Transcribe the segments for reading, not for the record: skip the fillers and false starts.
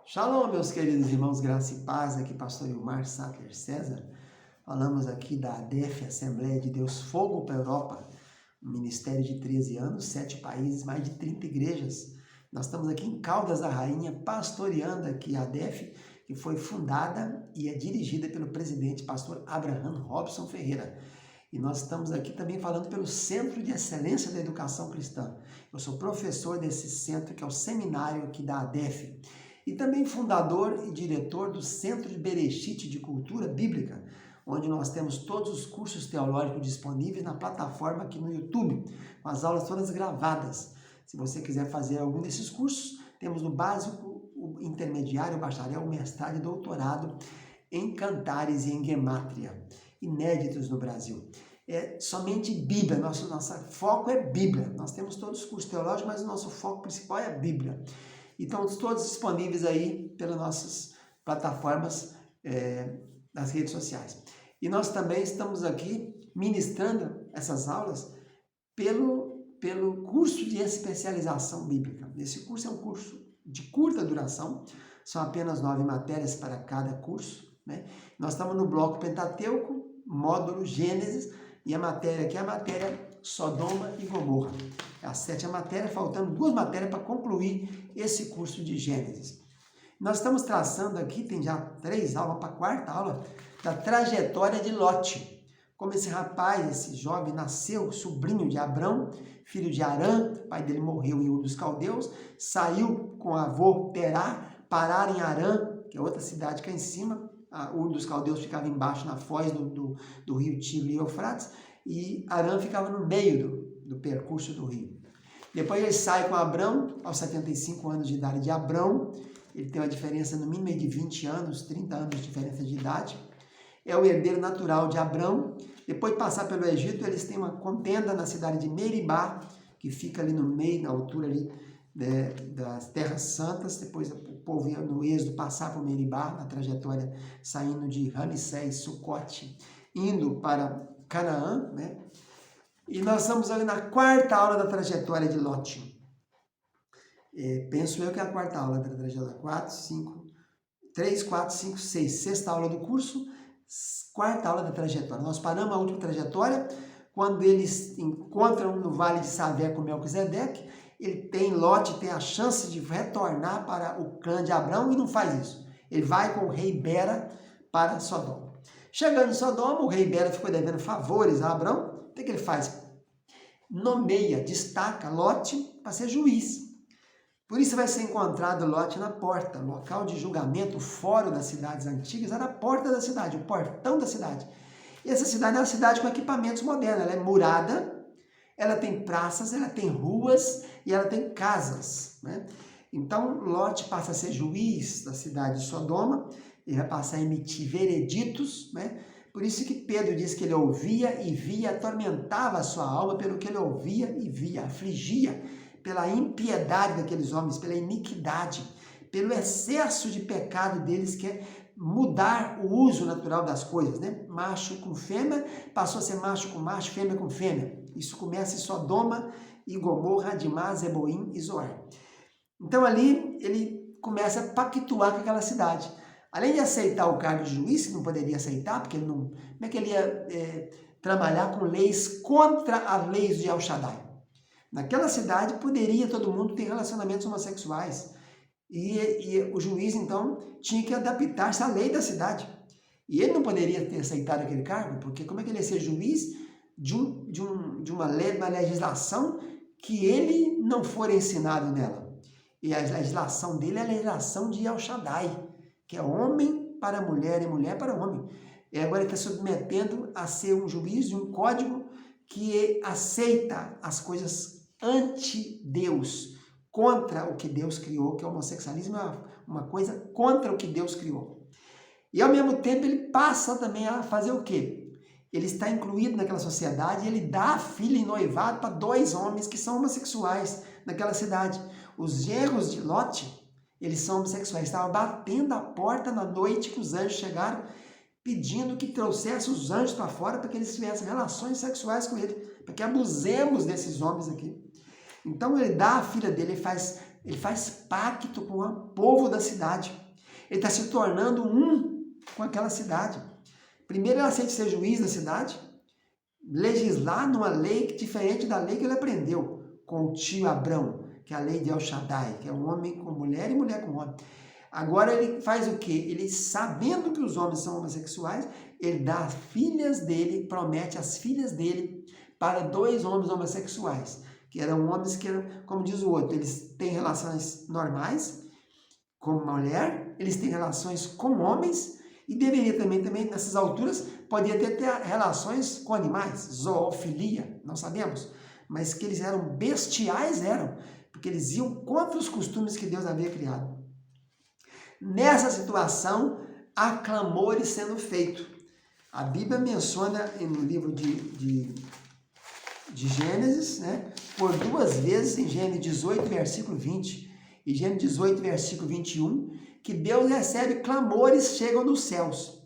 Shalom, meus queridos irmãos, graça e paz, aqui pastor Ilmar Sattler César. Falamos aqui da ADEF, Assembleia de Deus Fogo para a Europa, um ministério de 13 anos, 7 países, mais de 30 igrejas. Nós estamos aqui em Caldas da Rainha, pastoreando aqui a ADEF, que foi fundada e é dirigida pelo presidente pastor Abraham Robson Ferreira. E nós estamos aqui também falando pelo Centro de Excelência da Educação Cristã. Eu sou professor desse centro, que é o seminário aqui da ADEF. E também fundador e diretor do Centro de Bereshit de Cultura Bíblica, onde nós temos todos os cursos teológicos disponíveis na plataforma aqui no YouTube, com as aulas todas gravadas. Se você quiser fazer algum desses cursos, temos o básico, o intermediário, o bacharel, o mestrado e doutorado em Cantares e em Gemátria, inéditos no Brasil. É somente Bíblia, nosso foco é Bíblia. Nós temos todos os cursos teológicos, mas o nosso foco principal é a Bíblia. E estão todos disponíveis aí pelas nossas plataformas nas redes sociais. E nós também estamos aqui ministrando essas aulas pelo curso de especialização bíblica. Esse curso é um curso de curta duração, são apenas 9 matérias para cada curso, né? Nós estamos no bloco Pentateuco, módulo Gênesis, e a matéria aqui é a matéria Sodoma e Gomorra. É a 7ª matéria, faltando 2 matérias para concluir esse curso de Gênesis. Nós estamos traçando aqui, tem já 3 aulas para a 4ª aula, da trajetória de Lote. Como esse rapaz, esse jovem, nasceu sobrinho de Abrão, filho de Arã, o pai dele morreu em Ur dos Caldeus, saiu com o avô Terá, pararam em Arã, que é outra cidade cá em cima. A Ur dos Caldeus ficava embaixo, na foz do rio Tigre e Eufrates, e Arã ficava no meio do percurso do rio. Depois ele sai com Abrão, aos 75 anos de idade de Abrão, ele tem uma diferença no mínimo de 20 anos, 30 anos de diferença de idade, é o herdeiro natural de Abrão. Depois de passar pelo Egito, eles têm uma contenda na cidade de Meribá, que fica ali no meio, na altura ali das Terras Santas. Depois o povo ia no êxodo passar por Meribá, na trajetória saindo de Ramsés, Sucote, indo para Canaã, né? E nós estamos ali na 4ª aula da trajetória de Lote. Penso eu que é a 4ª aula da trajetória. 3, 4, 5, 6. 6ª aula do curso, 4ª aula da trajetória. Nós paramos a última trajetória quando eles encontram no Vale de Savé com Melquisedeque. Lote tem a chance de retornar para o clã de Abrão e não faz isso. Ele vai com o rei Bera para Sodoma. Chegando em Sodoma, o rei Bera ficou devendo favores a Abrão. O que ele faz? Nomeia, destaca Lote para ser juiz. Por isso vai ser encontrado Lote na porta, local de julgamento, o fórum das cidades antigas, era a porta da cidade, o portão da cidade. E essa cidade é uma cidade com equipamentos modernos, ela é murada, ela tem praças, ela tem ruas e ela tem casas, né? Então Lote passa a ser juiz da cidade de Sodoma, ele vai passar a emitir vereditos, né? Por isso que Pedro diz que ele ouvia e via, atormentava a sua alma pelo que ele ouvia e via, afligia pela impiedade daqueles homens, pela iniquidade, pelo excesso de pecado deles, que é mudar o uso natural das coisas, né? Macho com fêmea, passou a ser macho com macho, fêmea com fêmea. Isso começa em Sodoma e Gomorra, Adimá, Zeboim e Zoar. Então ali ele começa a pactuar com aquela cidade. Além de aceitar o cargo de juiz, que não poderia aceitar, porque ele não... Como é que ele ia trabalhar com leis contra as leis de El Shaddai? Naquela cidade poderia todo mundo ter relacionamentos homossexuais. E o juiz, então, tinha que adaptar-se à lei da cidade. E ele não poderia ter aceitado aquele cargo, porque como é que ele ia ser juiz de uma legislação que ele não for ensinado nela? E a legislação dele é a legislação de El Shaddai, que é homem para mulher e mulher para homem. E agora ele está submetendo a ser um juiz de um código que aceita as coisas anti-Deus, contra o que Deus criou, que o homossexualismo é uma coisa contra o que Deus criou. E ao mesmo tempo ele passa também a fazer o quê? Ele está incluído naquela sociedade e ele dá a filha em noivado para 2 homens que são homossexuais naquela cidade. Os genros de Lote, eles são homossexuais. Estavam batendo a porta na noite que os anjos chegaram, pedindo que trouxesse os anjos para fora para que eles tivessem relações sexuais com ele, para que abusemos desses homens aqui. Então ele dá a filha dele, ele faz Ele faz pacto com o povo da cidade. Ele está se tornando um com aquela cidade. Primeiro ele aceita ser juiz da cidade, legislar numa lei diferente da lei que ele aprendeu com o tio Abrão, que é a lei de El Shaddai, que é um homem com mulher e mulher com homem. Agora ele faz o quê? Ele, sabendo que os homens são homossexuais, ele dá as filhas dele, promete as filhas dele para 2 homens homossexuais, que eram homens que, como diz o outro, eles têm relações normais com mulher, eles têm relações com homens, e deveria também nessas alturas, podia ter relações com animais, zoofilia, não sabemos, mas que eles eram bestiais, porque eles iam contra os costumes que Deus havia criado. Nessa situação, há clamores sendo feitos. A Bíblia menciona no livro de Gênesis, né, por 2 vezes, em Gênesis 18, versículo 20, e Gênesis 18, versículo 21, que Deus recebe clamores, chegam dos céus.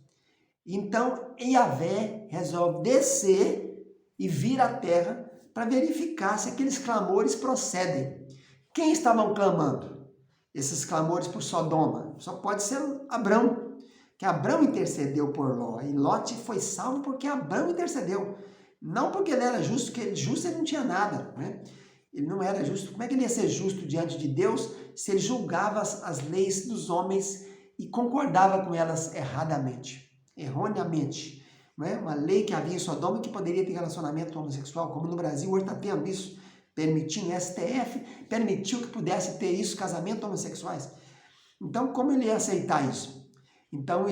Então, Yahvé resolve descer e vir à terra para verificar se aqueles clamores procedem. Quem estavam clamando? Esses clamores por Sodoma? Só pode ser Abrão, que Abrão intercedeu por Ló, e Ló foi salvo porque Abrão intercedeu. Não porque ele era justo, porque justo ele não tinha nada, né? Ele não era justo. Como é que ele ia ser justo diante de Deus se ele julgava as leis dos homens e concordava com elas erroneamente? Não é? Uma lei que havia em Sodoma que poderia ter relacionamento homossexual, como no Brasil hoje está tendo isso, permitindo, o STF permitiu que pudesse ter isso, casamento homossexuais. Então, como ele ia aceitar isso? Então,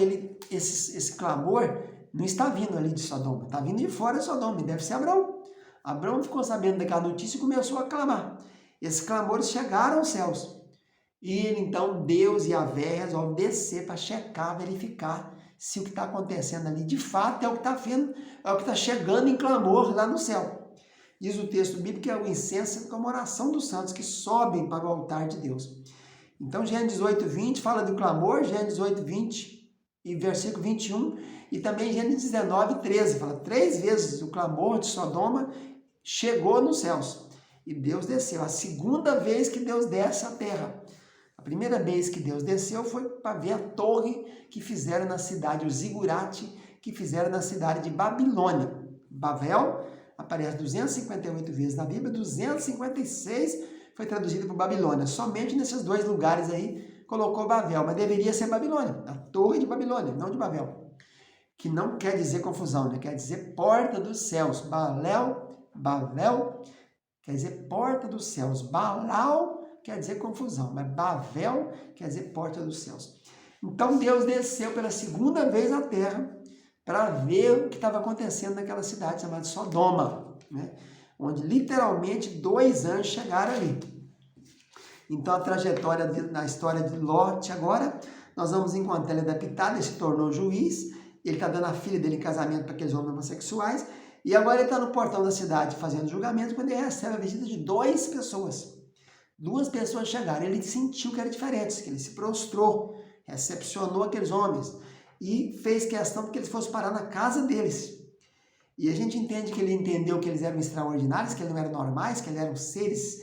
esse clamor não está vindo ali de Sodoma, está vindo de fora de Sodoma, e deve ser Abrão. Abrão ficou sabendo daquela notícia e começou a clamar. Esses clamores chegaram aos céus. E então Deus e Yahvé resolvem descer para checar, verificar se o que está acontecendo ali de fato é o que está vendo, é o que está chegando em clamor lá no céu. Diz o texto bíblico que é o incenso como oração dos santos que sobem para o altar de Deus. Então Gênesis 18, 20 fala do clamor, Gênesis 18, 20 e versículo 21, e também Gênesis 19, 13, fala 3 vezes o clamor de Sodoma chegou nos céus, e Deus desceu. A segunda vez que Deus desce à terra. A primeira vez que Deus desceu foi para ver a torre que fizeram na cidade, o zigurate que fizeram na cidade de Babilônia. Babel aparece 258 vezes na Bíblia, 256 foi traduzido por Babilônia. Somente nesses 2 lugares aí colocou Babel, mas deveria ser Babilônia, a torre de Babilônia, não de Babel. Que não quer dizer confusão, né? Quer dizer porta dos céus. Bavel quer dizer porta dos céus. Baal quer dizer confusão, mas Bavel quer dizer porta dos céus. Então Deus desceu pela segunda vez à terra para ver o que estava acontecendo naquela cidade chamada Sodoma, né? Onde literalmente 2 anjos chegaram ali. Então a trajetória na história de Lot agora, nós vamos encontrar ele adaptado, ele se tornou juiz, ele está dando a filha dele em casamento para aqueles homens homossexuais, e agora ele está no portão da cidade fazendo julgamento, quando ele recebe a visita de 2 pessoas. 2 pessoas chegaram, ele sentiu que era diferente, que ele se prostrou, recepcionou aqueles homens e fez questão que eles fossem parar na casa deles. E a gente entende que ele entendeu que eles eram extraordinários, que eles não eram normais, que eles eram seres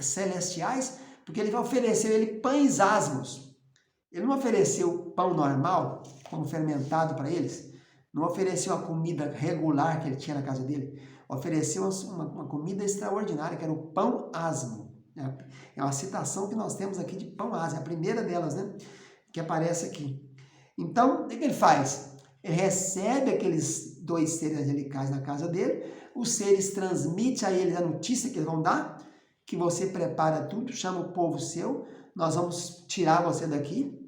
celestiais, porque ele ofereceu ele pães asmos. Ele não ofereceu pão normal, como fermentado para eles, não ofereceu a comida regular que ele tinha na casa dele, ofereceu uma comida extraordinária, que era o pão asmo. É uma citação que nós temos aqui de pão asmo, a primeira delas, né, que aparece aqui. Então, o que ele faz? Ele recebe aqueles 2 seres angelicais na casa dele, os seres transmitem a eles a notícia que eles vão dar, que você prepara tudo, chama o povo seu, nós vamos tirar você daqui,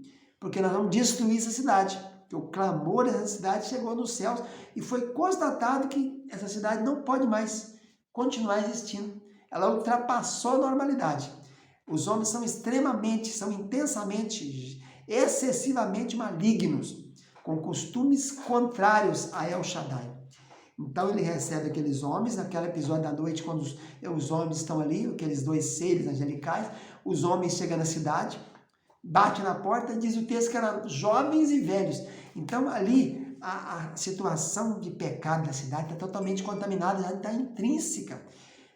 porque nós vamos destruir essa cidade. Porque o clamor dessa cidade chegou nos céus e foi constatado que essa cidade não pode mais continuar existindo. Ela ultrapassou a normalidade. Os homens são intensamente, excessivamente malignos, com costumes contrários a El Shaddai. Então ele recebe aqueles homens, naquele episódio da noite, quando os homens estão ali, aqueles 2 seres angelicais, os homens chegam na cidade, bate na porta e diz o texto que eram jovens e velhos. Então ali a situação de pecado da cidade está totalmente contaminada, já está intrínseca.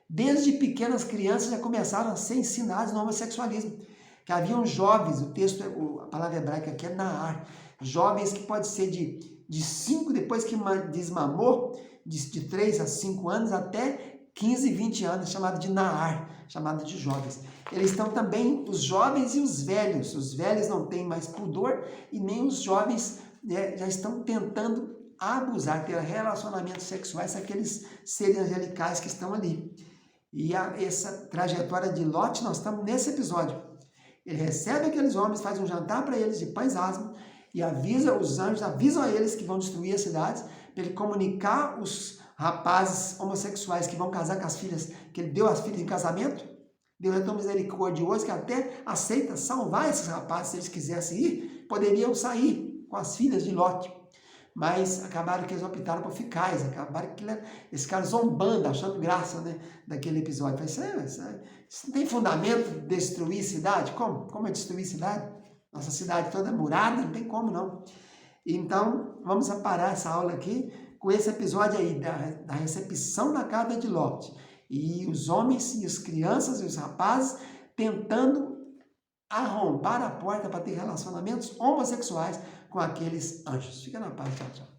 Desde pequenas crianças já começaram a ser ensinadas no homossexualismo. Que haviam jovens, o texto, a palavra hebraica aqui é Nahar, jovens que pode ser de 5, depois que desmamou, de 3 a 5 anos até 15, 20 anos, chamado de Nahar, chamado de jovens. Eles estão também, os jovens e os velhos não têm mais pudor e nem os jovens, né, já estão tentando abusar, ter relacionamentos sexuais com aqueles seres angelicais que estão ali. E essa trajetória de Lot, nós estamos nesse episódio. Ele recebe aqueles homens, faz um jantar para eles de pães asmos e os anjos avisam a eles que vão destruir as cidades, para ele comunicar os rapazes homossexuais que vão casar com as filhas, que ele deu as filhas em casamento. Deus é tão misericordioso que até aceita salvar esses rapazes, se eles quisessem ir, poderiam sair com as filhas de Lot. Mas acabaram que eles optaram por ficar, acabaram que esse cara zombando, achando graça, né, daquele episódio. Isso não tem fundamento destruir cidade? Como? Como é destruir cidade? Nossa cidade toda murada, não tem como não. Então, vamos parar essa aula aqui com esse episódio aí, da recepção na casa de Lot. E os homens e as crianças e os rapazes tentando arrombar a porta para ter relacionamentos homossexuais com aqueles anjos. Fica na paz, tchau, tchau.